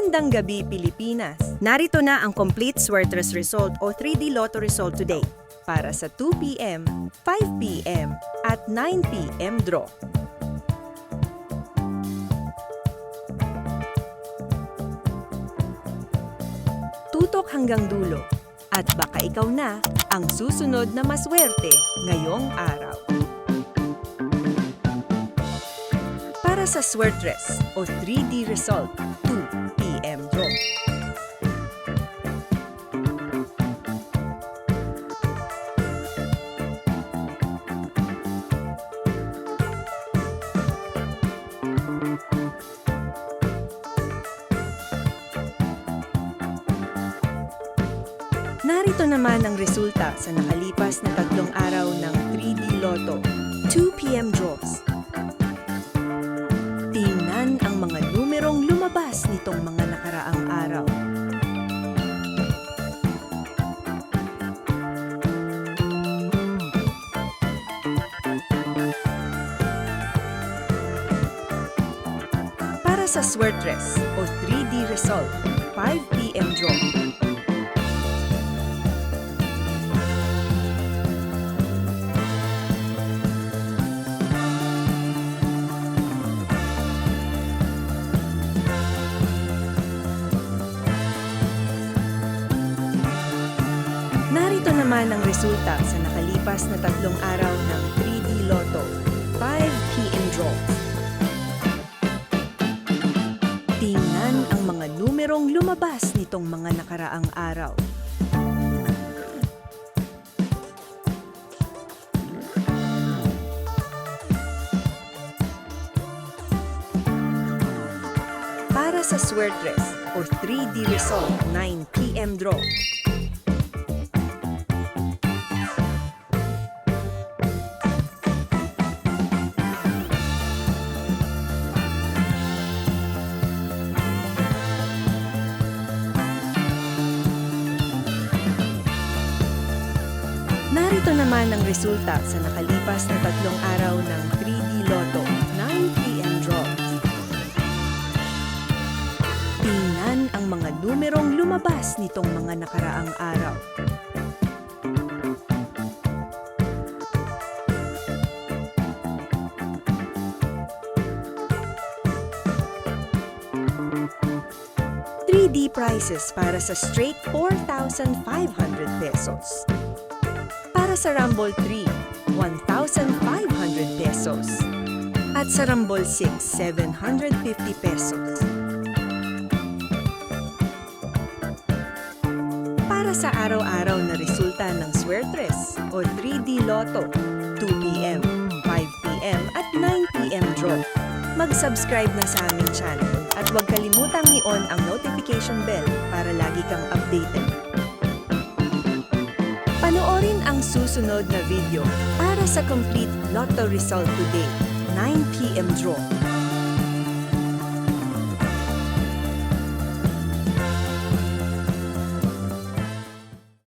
Magandang gabi, Pilipinas! Narito na ang complete Swertres result o 3D Lotto result today para sa 2 p.m., 5 p.m. at 9 p.m. draw. Tutok hanggang dulo at baka ikaw na ang susunod na maswerte ngayong araw. Para sa Swertres o 3D result, 2 p.m. draw. Narito naman ang resulta sa nakalipas na 3 araw ng 3D Lotto, 2 p.m. draws. Tingnan ang mga numerong lumabas nitong mga nakaraang araw. Para sa Swertres o 3D result, 5 p.m. draw. Narito naman ang resulta sa nakalipas na 3 araw ng 3D Lotto, 5 p.m. draw. Tingnan ang mga numerong lumabas nitong mga nakaraang araw. Para sa Swertres o 3D result, 9 p.m. draw. Narito naman ang resulta sa nakalipas na 3 araw ng 3D Lotto, 9 p.m. draw. Tingnan ang mga numerong lumabas nitong mga nakaraang araw. D prizes para sa straight 4,500 pesos. Para sa Rumble 3, 1,500 pesos. At sa Rumble 6, 750 pesos. Para sa araw-araw na resulta ng Swertres o 3D Lotto, 2 p.m., 5 p.m. at 9 p.m. draw, mag-subscribe na sa aming channel at huwag kalimutang i-on ang notification bell para lagi kang updated. Panoorin ang susunod na video para sa complete Lotto result today, 9 p.m. draw.